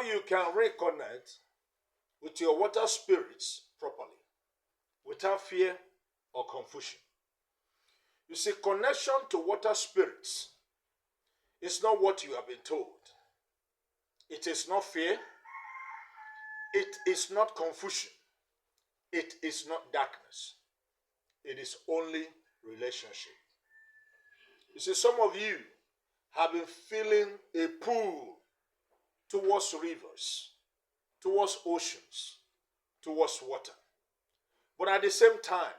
you can reconnect with your water spirits properly without fear or confusion. You see, connection to water spirits is not what you have been told. It is not fear. It is not confusion. It is not darkness. It is only relationship. You see, some of you have been feeling a pull towards rivers, towards oceans, towards water. But at the same time,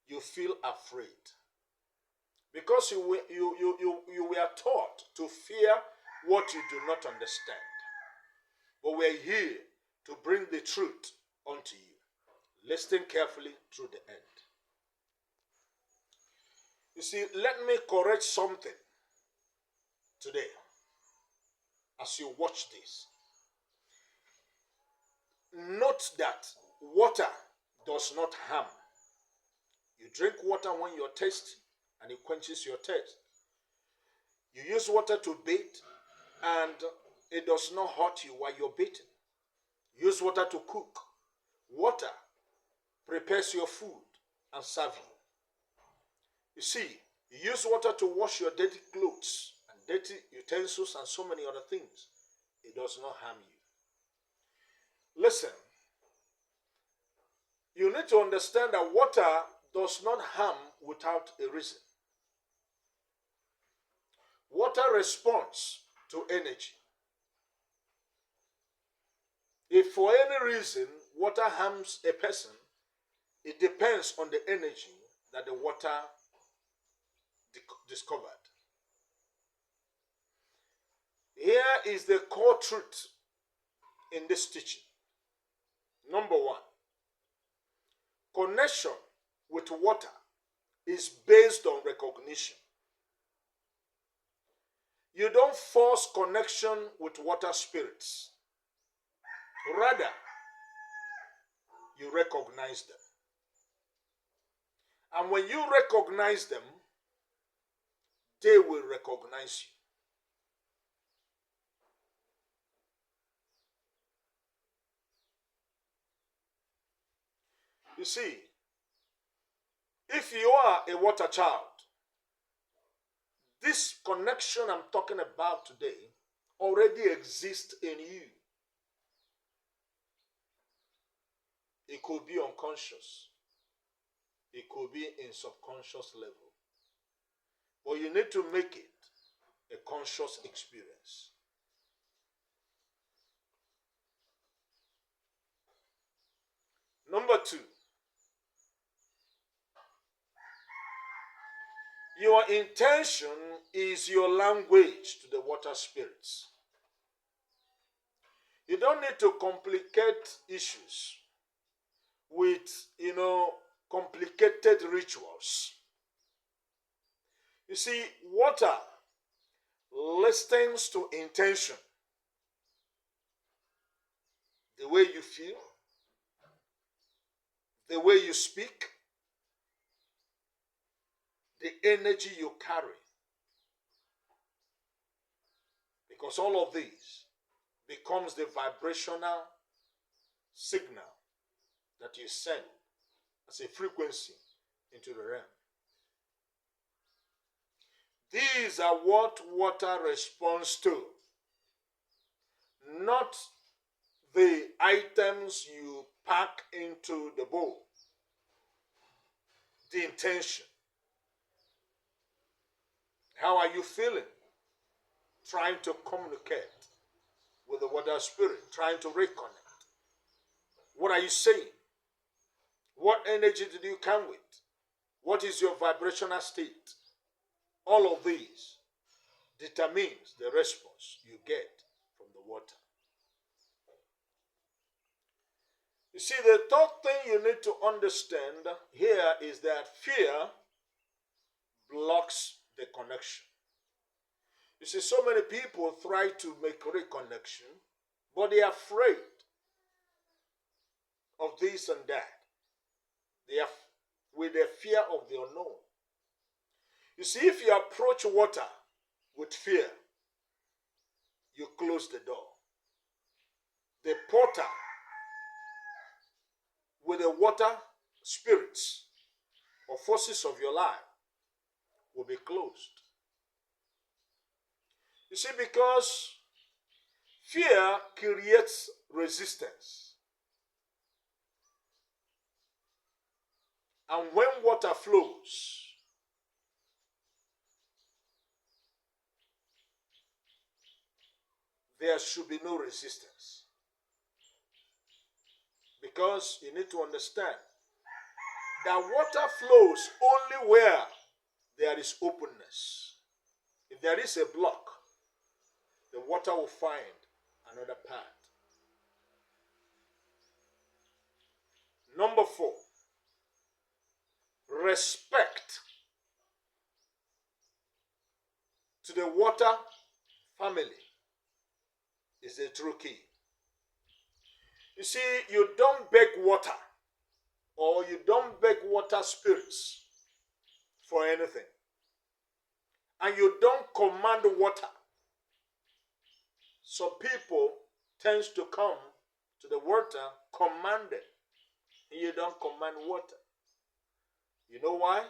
you feel afraid. Because you were taught to fear what you do not understand. But we're here to bring the truth unto you. Listen carefully through the end. You see, let me correct something today as you watch this. Note that water does not harm. You drink water when you're thirsty and it quenches your thirst. You use water to bathe and it does not hurt you while you're bathing. Use water to cook. Water prepares your food and serves you. You see, you use water to wash your dirty clothes and dirty utensils and so many other things. It does not harm you. Listen, you need to understand that water does not harm without a reason. Water responds to energy. If for any reason water harms a person, it depends on the energy that the water discovered. Here is the core truth in this teaching. Number one, connection with water is based on recognition. You don't force connection with water spirits. Rather, you recognize them. And when you recognize them, they will recognize you. You see, if you are a water child, this connection I'm talking about today already exists in you. It could be unconscious. It could be in subconscious level. But you need to make it a conscious experience. Number two, your intention is your language to the water spirits. You don't need to complicate issues with, complicated rituals. You see, water listens to intention. The way you feel, the way you speak, the energy you carry. Because all of these becomes the vibrational signal that you send as a frequency into the realm. These are what water responds to, not the items you pack into the bowl. The intention. How are you feeling? Trying to communicate with the water spirit, trying to reconnect. What are you saying? What energy did you come with? What is your vibrational state? All of these determines the response you get from the water. You see, the third thing you need to understand here is that fear blocks the connection. You see, so many people try to make reconnection, but they are afraid of this and that. They are with the fear of the unknown. You see, if you approach water with fear, you close the door. the portal with the water spirits or forces of your life will be closed. You see, because fear creates resistance. And when water flows, there should be no resistance. Because you need to understand that water flows only where there is openness. If there is a block, the water will find another path. Number 4, respect to the water family is the true key. You see, you don't beg water or you don't beg water spirits for anything. And you don't command water. Some people tend to come to the water commanded. And you don't command water. You know why?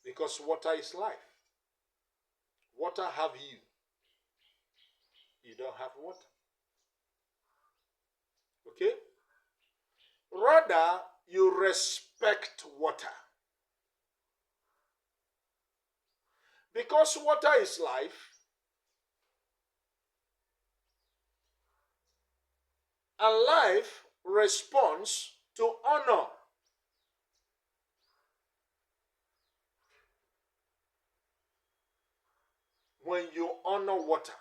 Because water is life. Water have you. You don't have water. Okay? Rather, you respect water. Because water is life, and life responds to honor. When you honor water,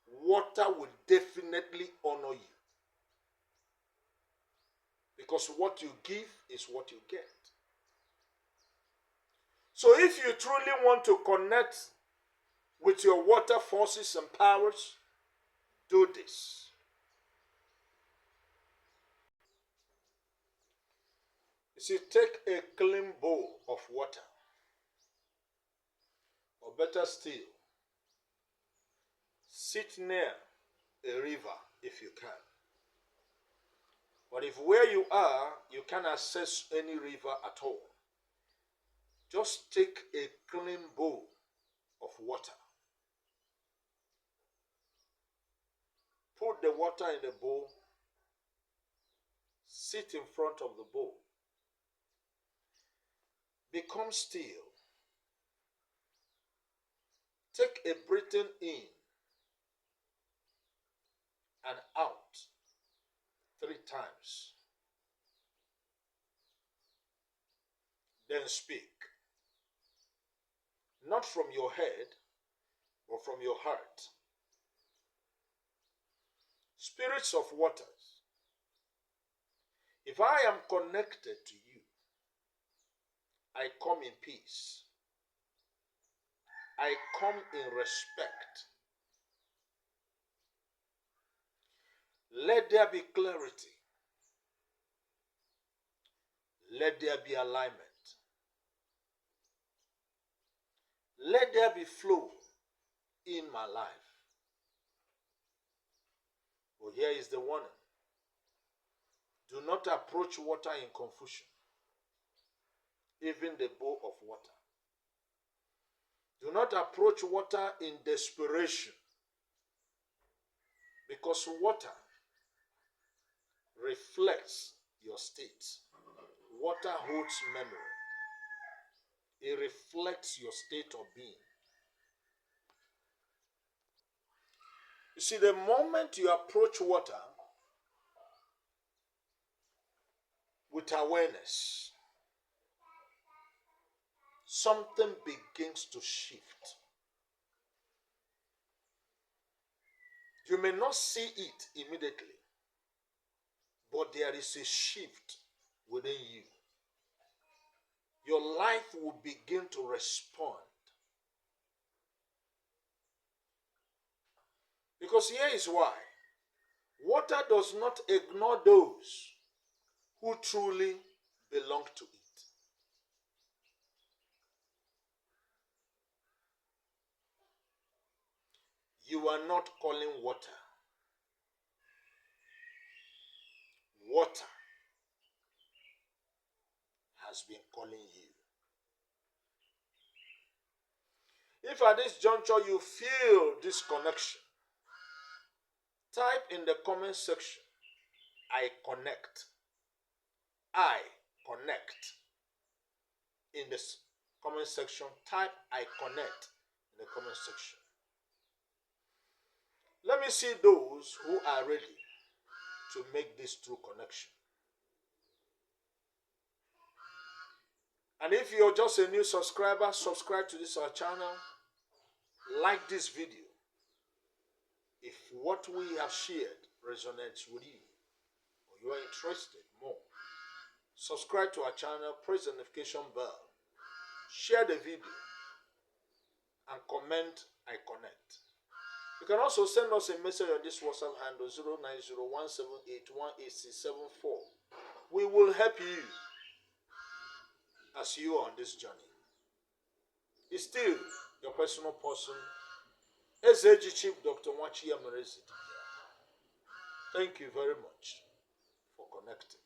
water will definitely honor you. Because what you give is what you get. So if you truly want to connect with your water forces and powers, do this. You see, take a clean bowl of water. Or better still, sit near a river if you can. But if where you are, you can't access any river at all, just take a clean bowl of water. Put the water in the bowl. Sit in front of the bowl. Become still. Take a breathing in and out 3 times. Then speak. Not from your head, but from your heart. Spirits of waters, if I am connected to you, I come in peace. I come in respect. Let there be clarity. Let there be alignment. Let there be flow in my life. But here is the warning. Do not approach water in confusion, even the bowl of water. Do not approach water in desperation, because water reflects your state. Water holds memory. It reflects your state of being. You see, the moment you approach water with awareness, something begins to shift. You may not see it immediately, but there is a shift within you. Your life will begin to respond. Because here is why. Water does not ignore those who truly belong to it. You are not calling water. Water has been calling you. If at this juncture you feel this connection, type in the comment section, I connect. I connect. In the comment section, type I connect in the comment section. Let me see those who are ready to make this true connection. And if you're just a new subscriber, subscribe to this our channel. Like this video. If what we have shared resonates with you, or you are interested more, subscribe to our channel, press the notification bell, share the video, and comment I connect. You can also send us a message on this WhatsApp handle 09017818674. We will help you as you are on this journey. It's still your personal person, SAG Chief Dr. Mmiri Spirit. Thank you very much for connecting.